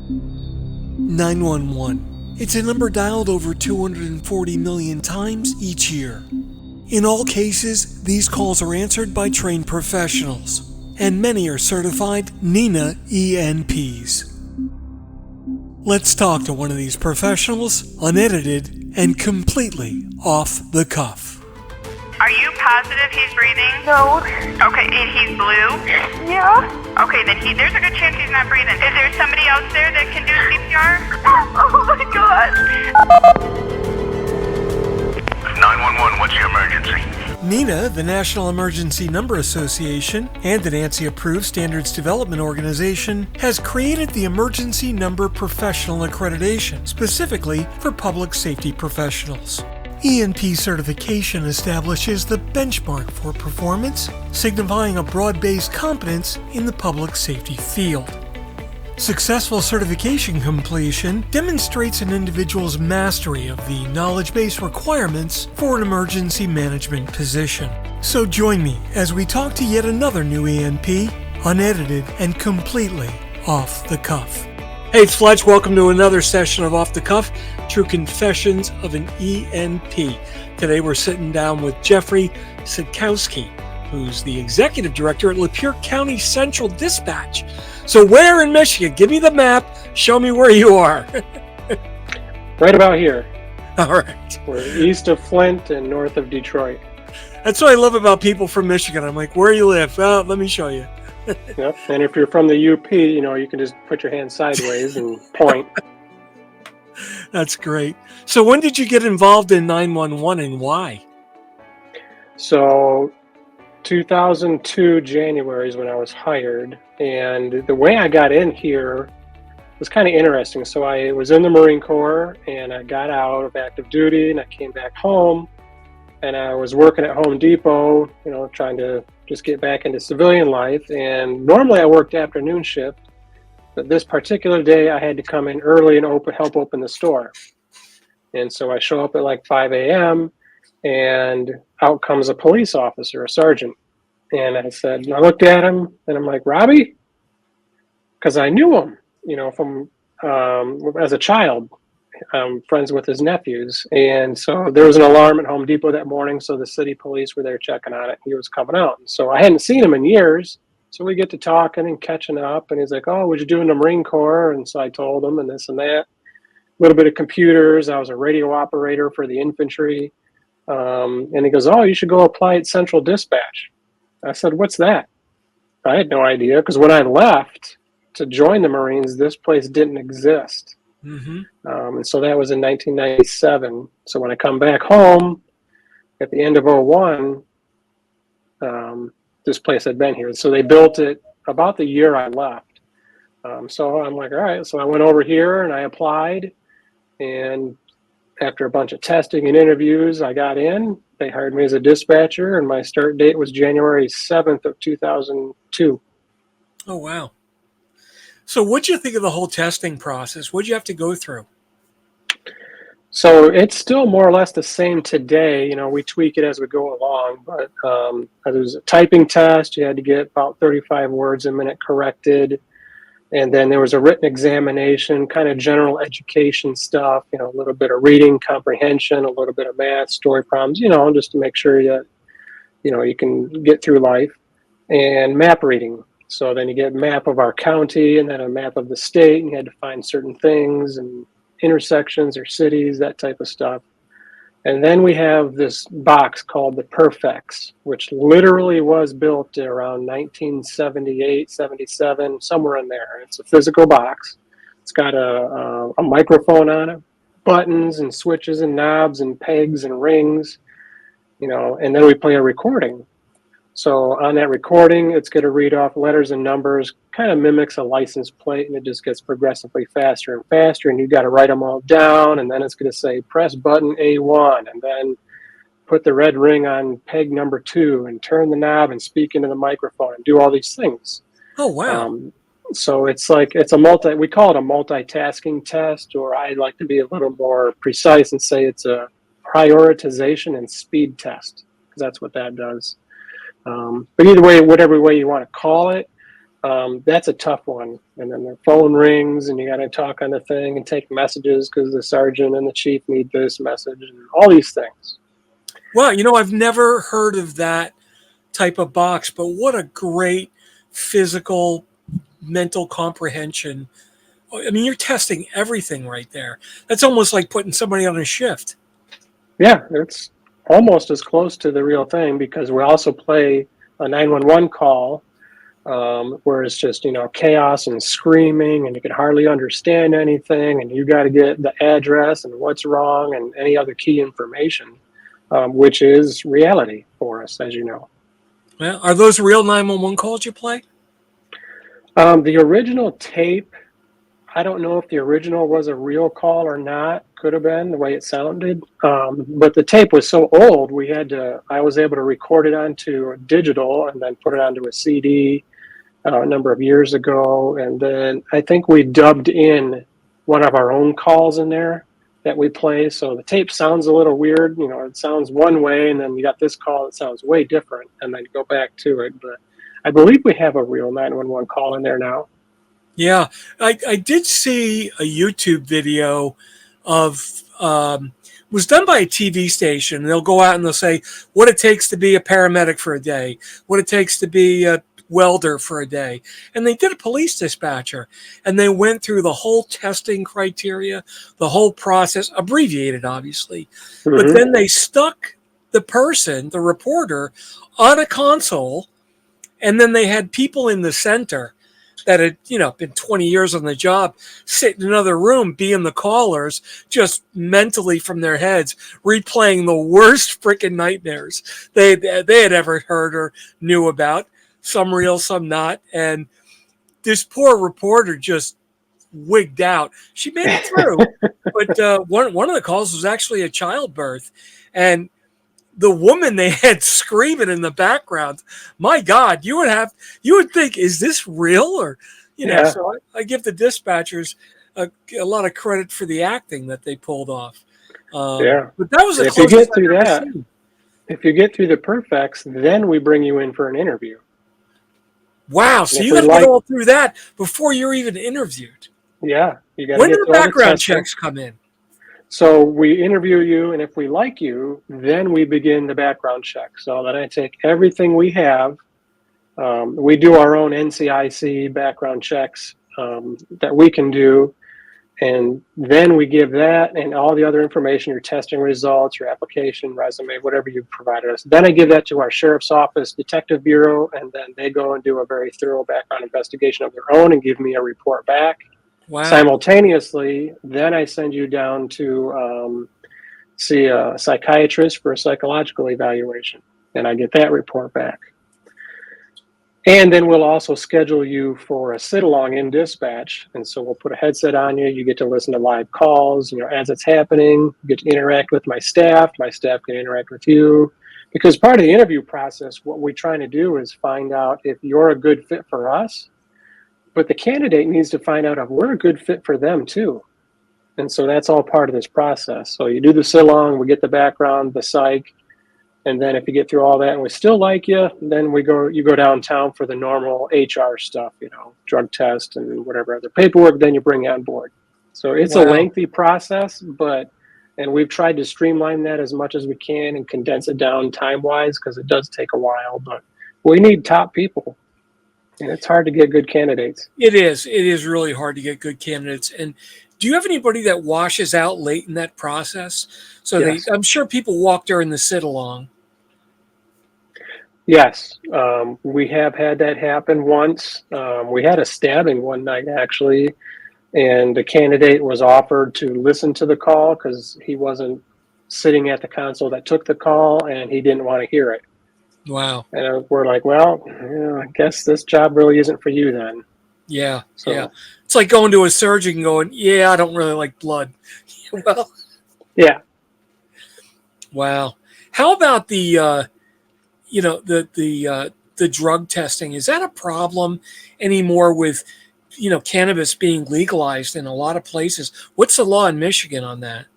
911. It's a number dialed over 240 million times each year. In all cases, these calls are answered by trained professionals, and many are certified NENA ENPs. Let's talk to one of these professionals, unedited and completely off the cuff. Are you positive he's breathing? No. Okay, and he's blue? Yeah. Okay, then there's a good chance he's not breathing. Is there somebody else there that can do CPR? Oh my God. 911, what's your emergency? NENA, the National Emergency Number Association, and the NANCI-approved Standards Development Organization, has created the Emergency Number Professional Accreditation, specifically for public safety professionals. ENP certification establishes the benchmark for performance, signifying a broad-based competence in the public safety field. Successful certification completion demonstrates an individual's mastery of the knowledge base requirements for an emergency management position. So join me as we talk to yet another new ENP, unedited and completely off the cuff. Hey, it's Fletch. Welcome to another session of Off the Cuff, True Confessions of an ENP. Today we're sitting down with Jeffrey Satkowski, who's the Executive Director at Lapeer County Central Dispatch. So where in Michigan? Give me the map. Show me where you are. Right about here. All right. We're east of Flint and north of Detroit. That's what I love about people from Michigan. I'm like, where you live? Well, let me show you. Yep. And if you're from the UP, you can just put your hand sideways and point. That's great. So when did you get involved in 911 and why? So 2002 January is when I was hired. And the way I got in here was kind of interesting. So I was in the Marine Corps and I got out of active duty and I came back home and I was working at Home Depot, trying to just get back into civilian life. And normally I worked afternoon shift, but this particular day I had to come in early and help open the store. And so I show up at like 5 a.m. and out comes a police officer, a sergeant. And I looked at him and I'm like, Robbie? Because I knew him, from as a child. I'm friends with his nephews. And so there was an alarm at Home Depot that morning. So the city police were there checking on it. He was coming out. And so I hadn't seen him in years. So we get to talking and catching up. And he's like, oh, what'd you do in the Marine Corps? And so I told him and this and that. A little bit of computers. I was a radio operator for the infantry. And he goes, oh, you should go apply at Central Dispatch. I said, what's that? I had no idea because when I left to join the Marines, this place didn't exist. Mm-hmm. And so that was in 1997. So when I come back home at the end of 2001, this place had been here. So they built it about the year I left. So I'm like, all right. So I went over here and I applied. And after a bunch of testing and interviews, I got in. They hired me as a dispatcher, and my start date was January 7th of 2002. Oh, wow. So what'd you think of the whole testing process? What'd you have to go through? So it's still more or less the same today. We tweak it as we go along, but there was a typing test. You had to get about 35 words a minute corrected. And then there was a written examination, kind of general education stuff, a little bit of reading comprehension, a little bit of math, story problems, just to make sure that, you can get through life, and map reading. So then you get a map of our county and then a map of the state, and you had to find certain things and intersections or cities, that type of stuff. And then we have this box called the Perfex, which literally was built around 1978, 77, somewhere in there. It's a physical box. It's got a microphone on it, buttons and switches and knobs and pegs and rings, and then we play a recording. So on that recording, it's going to read off letters and numbers, kind of mimics a license plate, and it just gets progressively faster and faster, and you've got to write them all down, and then it's going to say, press button A1, and then put the red ring on peg number 2, and turn the knob and speak into the microphone, and do all these things. Oh, wow. So we call it a multitasking test, or I like to be a little more precise and say it's a prioritization and speed test, because that's what that does. But either way, whatever way you want to call it, that's a tough one. And then the phone rings and you got to talk on the thing and take messages because the sergeant and the chief need this message and all these things. Well, I've never heard of that type of box, but what a great physical, mental comprehension. I mean, you're testing everything right there. That's almost like putting somebody on a shift. Yeah, it's almost as close to the real thing because we also play a 911 call where it's just, chaos and screaming and you can hardly understand anything and you got to get the address and what's wrong and any other key information, which is reality for us, as you know. Well, are those real 911 calls you play? The original tape, I don't know if the original was a real call or not. Could have been the way it sounded. But the tape was so old, I was able to record it onto digital and then put it onto a CD a number of years ago. And then I think we dubbed in one of our own calls in there that we play. So the tape sounds a little weird. It sounds one way, and then you got this call that sounds way different, and then you go back to it. But I believe we have a real 911 call in there now. Yeah, I did see a YouTube video of was done by a TV station. They'll go out and they'll say what it takes to be a paramedic for a day, what it takes to be a welder for a day. And they did a police dispatcher, and they went through the whole testing criteria, the whole process, abbreviated obviously. Mm-hmm. But then they stuck the person, the reporter, on a console, and then they had people in the center that had, been 20 years on the job, sit in another room, being the callers, just mentally from their heads, replaying the worst freaking nightmares they had ever heard or knew about, some real, some not. And this poor reporter just wigged out. She made it through, but one of the calls was actually a childbirth, and the woman they had screaming in the background, my God, you would think, is this real? Or, so I give the dispatchers a lot of credit for the acting that they pulled off. But that was the closest I've ever seen. If you get through the perfects, then we bring you in for an interview. Wow. So you got to get all through that before you're even interviewed. Yeah. When do the background checks come in? So we interview you, and if we like you, then we begin the background check. So then I take everything we have. We do our own NCIC background checks that we can do, and then we give that and all the other information, your testing results, your application, resume, whatever you provided us. Then I give that to our sheriff's office, detective bureau, and then they go and do a very thorough background investigation of their own and give me a report back. Wow. Simultaneously, then I send you down to see a psychiatrist for a psychological evaluation, and I get that report back. And then we'll also schedule you for a sit-along in dispatch, and so we'll put a headset on you. You get to listen to live calls, as it's happening. You get to interact with my staff. My staff can interact with you. Because part of the interview process, what we're trying to do is find out if you're a good fit for us, but the candidate needs to find out if we're a good fit for them too. And so that's all part of this process. So you do the sit-along, we get the background, the psych, and then if you get through all that and we still like you, then you go downtown for the normal HR stuff, drug test and whatever other paperwork, then you bring on board. So it's a lengthy process, and we've tried to streamline that as much as we can and condense it down time-wise because it does take a while, but we need top people. And it's hard to get good candidates. It is. It is really hard to get good candidates. And do you have anybody that washes out late in that process? So yes. I'm sure people walk during the sit-along. Yes. We have had that happen once. We had a stabbing one night, actually, and the candidate was offered to listen to the call because he wasn't sitting at the console that took the call, and he didn't want to hear it. Wow. And we're like, well, I guess this job really isn't for you then. Yeah. So. Yeah. It's like going to a surgeon and going, I don't really like blood. Well. Yeah. Wow. How about the drug testing? Is that a problem anymore with, cannabis being legalized in a lot of places? What's the law in Michigan on that?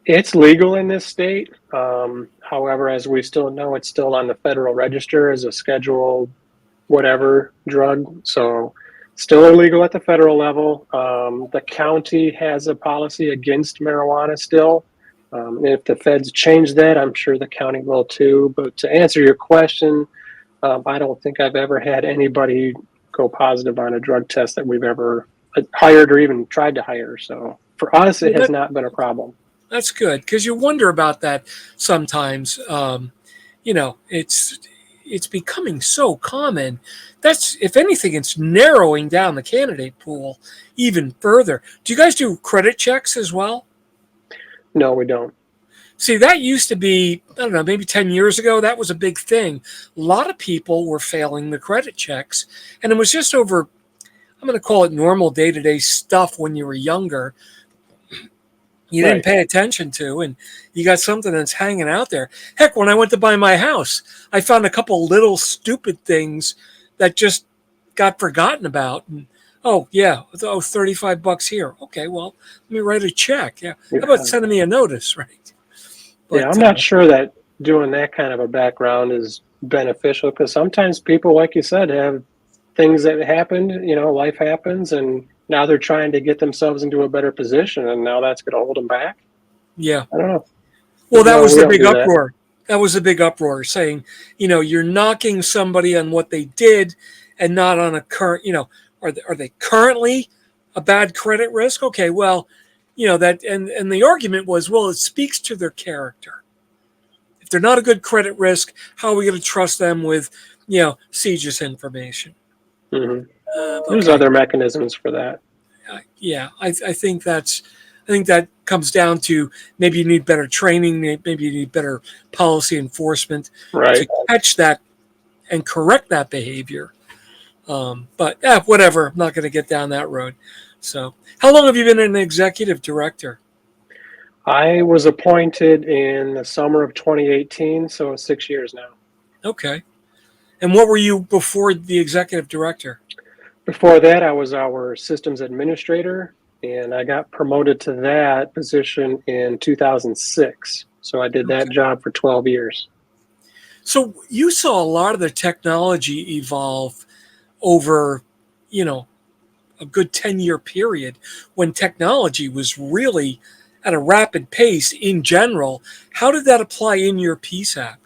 It's legal in this state. However, as we still know, it's still on the Federal Register as a scheduled whatever drug. So still illegal at the federal level. The county has a policy against marijuana still. If the feds change that, I'm sure the county will too. But to answer your question, I don't think I've ever had anybody go positive on a drug test that we've ever hired or even tried to hire. So for us, it has not been a problem. That's good, because you wonder about that sometimes. It's becoming so common. That's, if anything, it's narrowing down the candidate pool even further. Do you guys do credit checks as well? No, we don't. See, that used to be, I don't know, maybe 10 years ago, that was a big thing. A lot of people were failing the credit checks, and it was just over, I'm going to call it normal day-to-day stuff when you were younger. You didn't pay attention to, and you got something that's hanging out there. Heck, when I went to buy my house, I found a couple little stupid things that just got forgotten about. And, $35 here. Okay, well, let me write a check. Yeah. How about sending me a notice, right? But, I'm not sure that doing that kind of a background is beneficial, because sometimes people, like you said, have things that happened, life happens, and now they're trying to get themselves into a better position, and now that's going to hold them back. Yeah. I don't know. Well, that was the big uproar. That was a big uproar saying, you're knocking somebody on what they did and not on a current, are they currently a bad credit risk? Okay, well, that, and the argument was, well, it speaks to their character. If they're not a good credit risk, how are we going to trust them with, CGIS information? Mm-hmm. There's other mechanisms for that. I think that comes down to maybe you need better training, maybe you need better policy enforcement to catch that and correct that behavior. But whatever, I'm not going to get down that road. So, how long have you been an executive director? I was appointed in the summer of 2018, so 6 years now. Okay. And what were you before the executive director? Before that, I was our systems administrator, and I got promoted to that position in 2006. So I did that job for 12 years. So you saw a lot of the technology evolve over, a good 10-year period when technology was really at a rapid pace in general. How did that apply in your PSAP?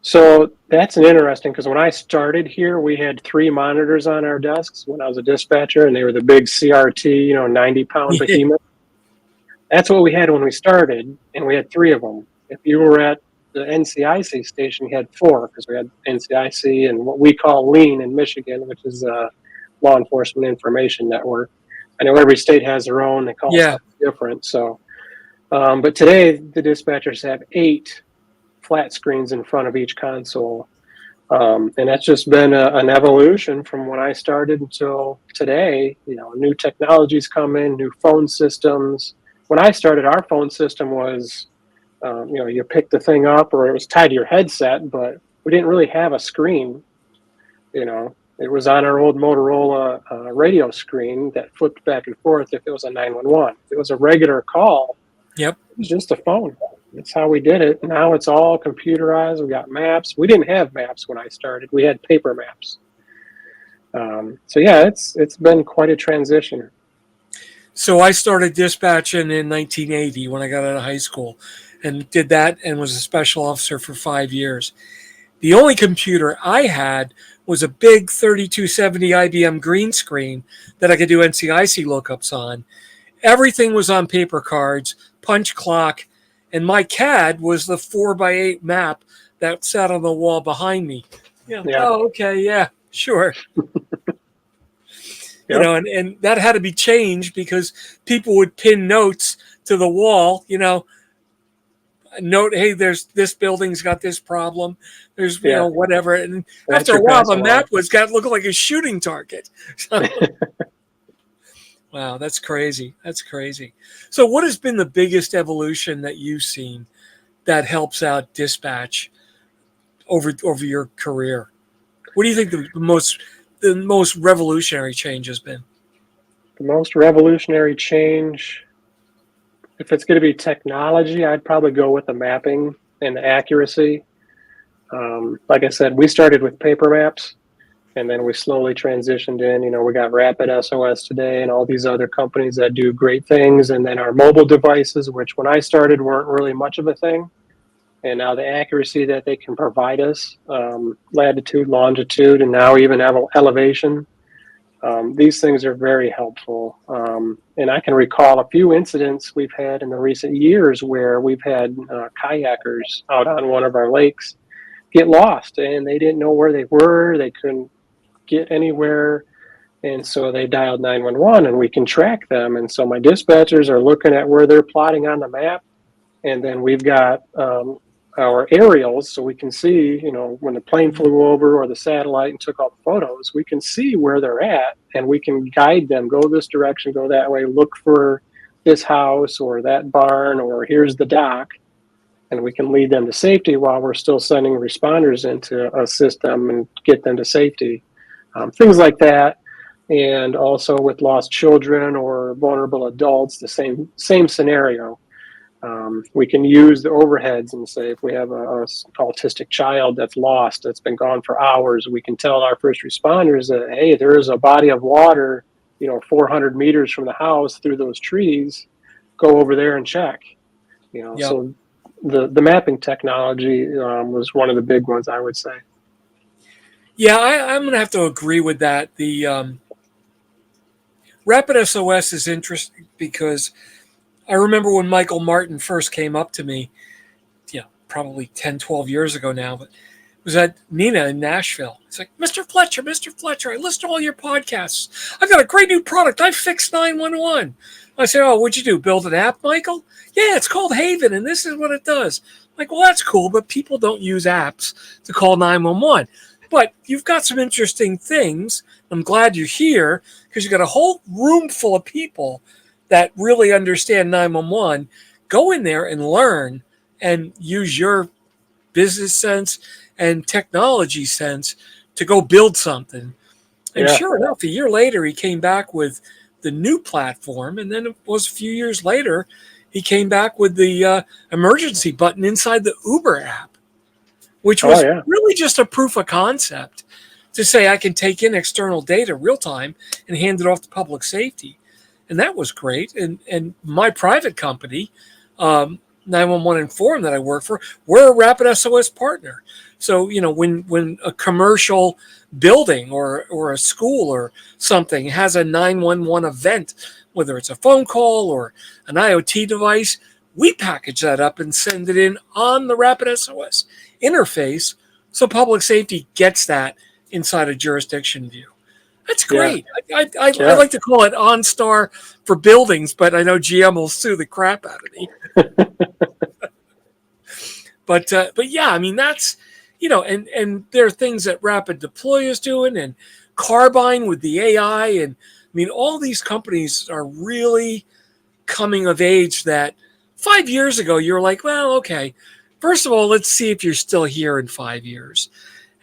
So that's an interesting, because when I started here, we had 3 monitors on our desks when I was a dispatcher, and they were the big CRT, 90-pound behemoth. That's what we had when we started, and we had 3 of them. If you were at the NCIC station, you had 4, because we had NCIC and what we call LEAN in Michigan, which is a law enforcement information network. I know every state has their own, they call it something different. So, but today the dispatchers have 8 flat screens in front of each console. And that's just been an evolution from when I started until today. New technologies come in, new phone systems. When I started, our phone system was, you pick the thing up, or it was tied to your headset, but we didn't really have a screen. It was on our old Motorola radio screen that flipped back and forth if it was a 911. If it was a regular call, it was just a phone. That's how we did it. Now it's all computerized. We got maps. We didn't have maps when I started. We had paper maps. It's been quite a transition. So I started dispatching in 1980 when I got out of high school, and did that and was a special officer for 5 years. The only computer I had was a big 3270 IBM green screen that I could do NCIC lookups on. Everything was on paper cards, punch clock, and my CAD was the 4x8 map that sat on the wall behind me. Oh, okay, yeah, sure. And that had to be changed because people would pin notes to the wall, note, hey, there's this building's got this problem. There's, whatever. And after a while, the map looked like a shooting target. Wow, that's crazy. That's crazy. So what has been the biggest evolution that you've seen that helps out dispatch over your career? What do you think the most revolutionary change has been? The most revolutionary change, if it's going to be technology, I'd probably go with the mapping and the accuracy. Like I said, we started with paper maps. And then we slowly transitioned in, we got Rapid SOS today and all these other companies that do great things. And then our mobile devices, which when I started weren't really much of a thing. And now the accuracy that they can provide us, latitude, longitude, and now even elevation. These things are very helpful. And I can recall a few incidents we've had in the recent years where we've had kayakers out on one of our lakes get lost and they didn't know where they were. They couldn't get anywhere. And so they dialed 911 and we can track them. And so my dispatchers are looking at where they're plotting on the map. And then we've got our aerials, so we can see, when the plane flew over or the satellite and took all the photos, we can see where they're at and we can guide them, go this direction, go that way, look for this house or that barn, or here's the dock. And we can lead them to safety while we're still sending responders in to assist them and get them to safety. Things like that. And also with lost children or vulnerable adults, the same scenario. We can use the overheads and say if we have a autistic child that's lost, that's been gone for hours, we can tell our first responders that, hey, there is a body of water, 400 meters from the house through those trees. Go over there and check. Yep. So the mapping technology was one of the big ones, I would say. Yeah, I'm going to have to agree with that. The Rapid SOS is interesting because I remember when Michael Martin first came up to me, probably 10, 12 years ago now, but it was at Nina in Nashville. It's like, Mr. Fletcher, I listen to all your podcasts. I got a great new product. I fixed 911. I said, oh, what'd you do? Build an app, Michael? Yeah, it's called Haven, and this is what it does. I'm like, well, that's cool, but people don't use apps to call 911. But you've got some interesting things. I'm glad you're here because you've got a whole room full of people that really understand 911. Go in there and learn and use your business sense and technology sense to go build something. And sure enough, a year later, he came back with the new platform. And then it was a few years later, he came back with the emergency button inside the Uber app, which was really just a proof of concept to say I can take in external data real time and hand it off to public safety. And that was great. And my private company, 911 Inform that I work for, we're a Rapid SOS partner. So, when a commercial building or a school or something has a 911 event, whether it's a phone call or an IoT device, we package that up and send it in on the Rapid SOS interface so public safety gets that inside a jurisdiction view. That's great. Yeah. I like to call it OnStar for buildings, but I know GM will sue the crap out of me. But yeah, I mean, that's, and there are things that Rapid Deploy is doing and Carbine with the AI. And I mean, all these companies are really coming of age that 5 years ago, you were like, well, okay, first of all, let's see if you're still here in 5 years.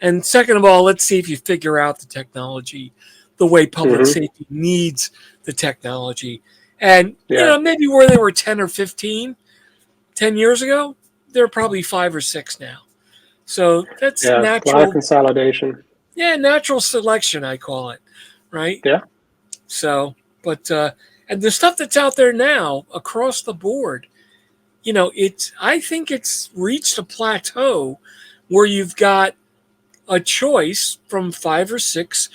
And second of all, let's see if you figure out the technology the way public safety needs the technology. And, maybe where they were 10 or 15, 10 years ago, they're probably 5 or 6 now. So that's natural. A lot of consolidation. Yeah, natural selection, I call it, right? Yeah. So, but, and the stuff that's out there now across the board, I think it's reached a plateau where you've got a choice from 5 or 6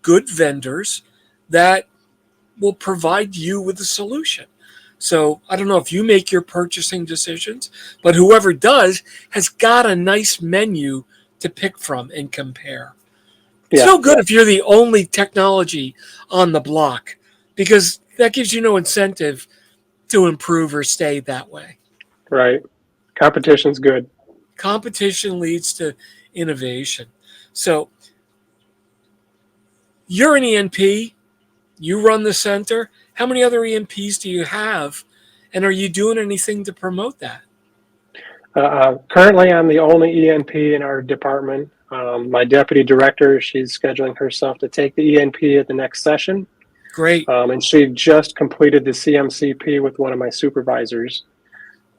good vendors that will provide you with a solution. So I don't know if you make your purchasing decisions, but whoever does has got a nice menu to pick from and compare. It's no good if you're the only technology on the block because that gives you no incentive to improve or stay that way. Right. Competition's good. Competition leads to innovation. So you're an ENP, you run the center. How many other ENPs do you have? And are you doing anything to promote that? Currently, I'm the only ENP in our department. My deputy director, she's scheduling herself to take the ENP at the next session. Great. And she just completed the CMCP with one of my supervisors.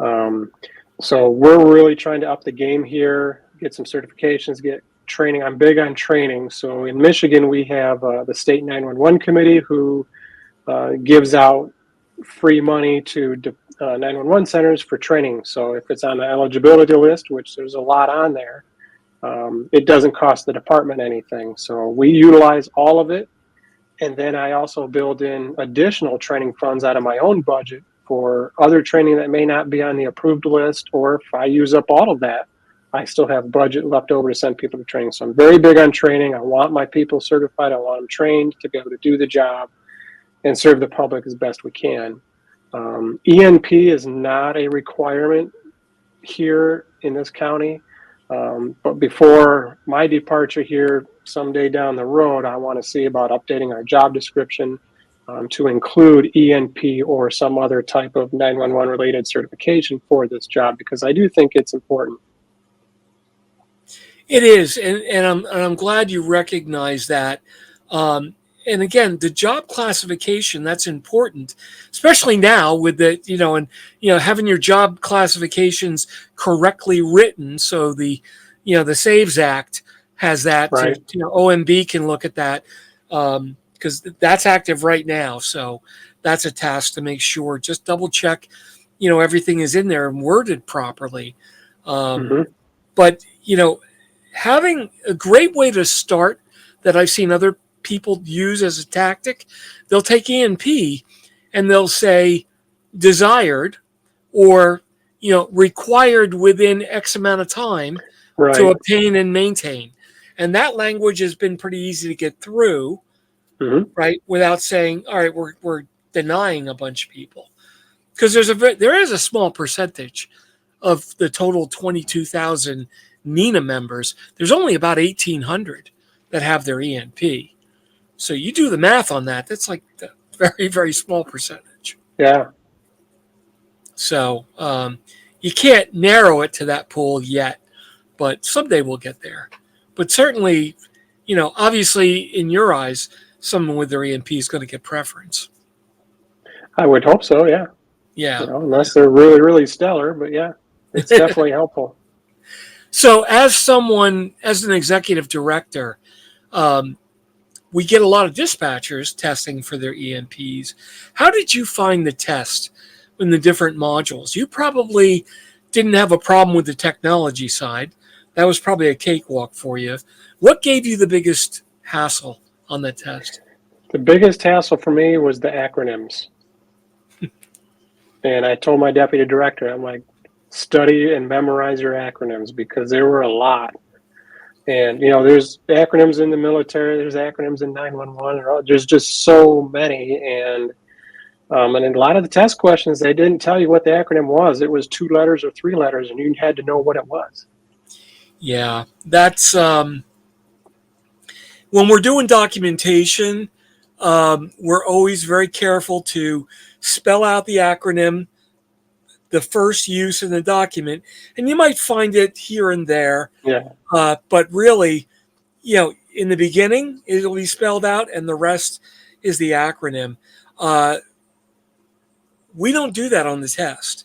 So we're really trying to up the game here, get some certifications, get training. I'm big on training. So in Michigan, we have the state 911 committee who gives out free money to 911 centers for training. So if it's on the eligibility list, which there's a lot on there, it doesn't cost the department anything. So we utilize all of it. And then I also build in additional training funds out of my own budget for other training that may not be on the approved list, or if I use up all of that, I still have budget left over to send people to training. So I'm very big on training. I want my people certified. I want them trained to be able to do the job and serve the public as best we can. ENP is not a requirement here in this county. But before my departure here, someday down the road, I want to see about updating our job description to include ENP or some other type of 911 related certification for this job, because I do think it's important. It is, and I'm glad you recognize that. And again, the job classification, that's important, especially now with the, having your job classifications correctly written. So the SAVES Act has that, right. OMB can look at that because that's active right now. So that's a task to make sure, just double check, everything is in there and worded properly. But, having a great way to start that I've seen other people use as a tactic, they'll take ENP and they'll say desired or required within X amount of time to obtain and maintain, and that language has been pretty easy to get through, right, without saying, all right, we're denying a bunch of people, because there is a small percentage of the total 22,000 NINA members. There's only about 1,800 that have their ENP. So you do the math on that. That's like a very, very small percentage. Yeah. So you can't narrow it to that pool yet, but someday we'll get there. But certainly, obviously in your eyes, someone with their ENP is going to get preference. I would hope so, yeah. Yeah. Unless they're really, really stellar, but yeah, it's definitely helpful. So as an executive director, we get a lot of dispatchers testing for their ENPs. How did you find the test in the different modules? You probably didn't have a problem with the technology side. That was probably a cakewalk for you. What gave you the biggest hassle on that test? The biggest hassle for me was the acronyms. And I told my deputy director, I'm like, study and memorize your acronyms, because there were a lot. And, there's acronyms in the military, there's acronyms in 911, there's just so many. And in a lot of the test questions, they didn't tell you what the acronym was. It was 2 letters or 3 letters, and you had to know what it was. Yeah, that's when we're doing documentation, we're always very careful to spell out the acronym, the first use in the document, and you might find it here and there. Yeah. But really, in the beginning, it'll be spelled out, and the rest is the acronym. We don't do that on the test.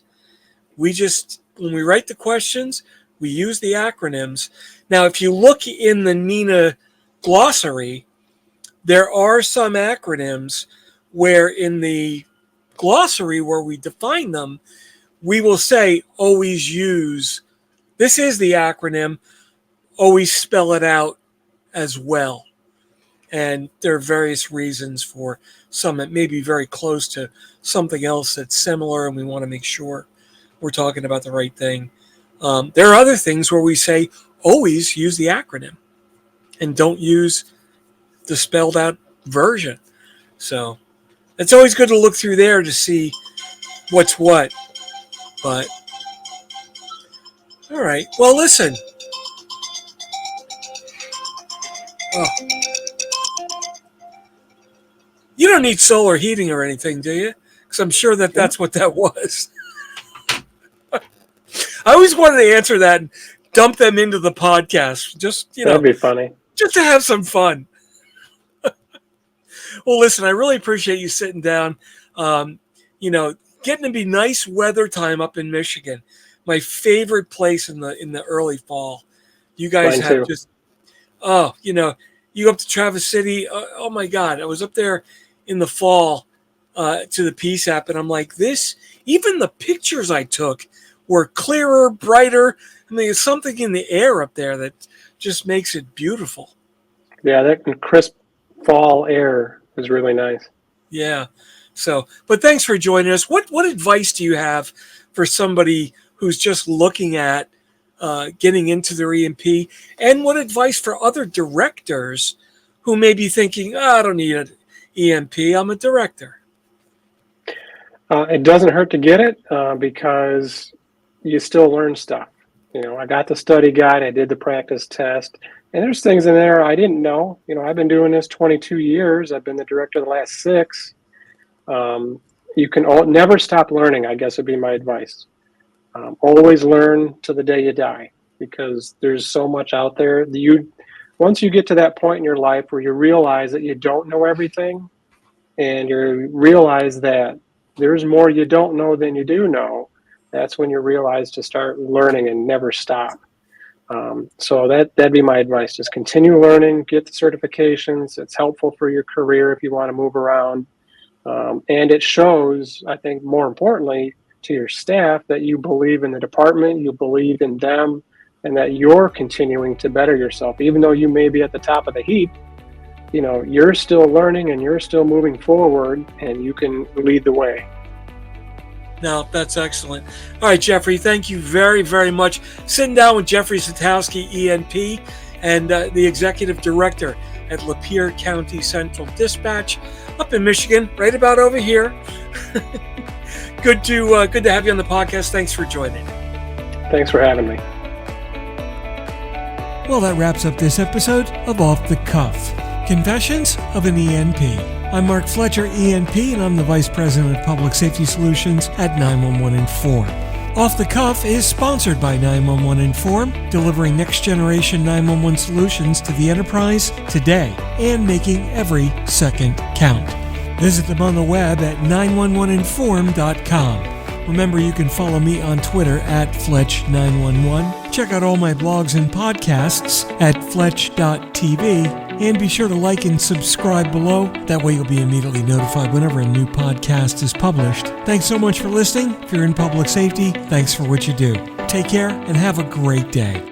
We just, when we write the questions, we use the acronyms. Now, if you look in the NINA glossary, there are some acronyms where in the glossary where we define them, we will say always use, this is the acronym, always spell it out as well. And there are various reasons for some that may be very close to something else that's similar, and we want to make sure we're talking about the right thing. There are other things where we say always use the acronym and don't use the spelled out version. So it's always good to look through there to see what's what. But all right, well, listen. Oh. You don't need solar heating or anything, do you? Because I'm sure that's what that was. I always wanted to answer that and dump them into the podcast. Just, that'd be funny. Just to have some fun. Well, listen, I really appreciate you sitting down. Getting to be nice weather time up in Michigan. My favorite place in the early fall. You guys have just Oh, you go up to Traverse City. Oh my God. I was up there in the fall to the PSAP, and I'm like, even the pictures I took were clearer, brighter. I mean, there's something in the air up there that just makes it beautiful. Yeah, that crisp fall air is really nice. Yeah. So, but thanks for joining us. What advice do you have for somebody who's just looking at getting into their ENP, and what advice for other directors who may be thinking, I don't need an ENP, I'm a director? It doesn't hurt to get it because you still learn stuff. I got the study guide, I did the practice test, and there's things in there I didn't know. I've been doing this 22 years. I've been the director the last 6. You can never stop learning, I guess would be my advice. Always learn to the day you die, because there's so much out there. Once you get to that point in your life where you realize that you don't know everything, and you realize that there's more you don't know than you do know, that's when you realize to start learning and never stop. So that'd be my advice. Just continue learning, get the certifications. It's helpful for your career if you want to move around. And it shows, I think, more importantly, to your staff that you believe in the department, you believe in them, and that you're continuing to better yourself. Even though you may be at the top of the heap, you're still learning and you're still moving forward, and you can lead the way. No, that's excellent. All right, Jeffrey, thank you very, very much. Sitting down with Jeffrey Satkowski, ENP, and the Executive Director at Lapeer County Central Dispatch up in Michigan, right about over here. Good to have you on the podcast. Thanks for joining. Thanks for having me. Well, that wraps up this episode of Off the Cuff, Confessions of an ENP. I'm Mark Fletcher, ENP, and I'm the Vice President of Public Safety Solutions at 911 Inform. Off the Cuff is sponsored by 911 Inform, delivering next-generation 911 solutions to the enterprise today and making every second count. Visit them on the web at 911inform.com. Remember, you can follow me on Twitter at Fletch911. Check out all my blogs and podcasts at Fletch.tv. And be sure to like and subscribe below. That way you'll be immediately notified whenever a new podcast is published. Thanks so much for listening. If you're in public safety, thanks for what you do. Take care and have a great day.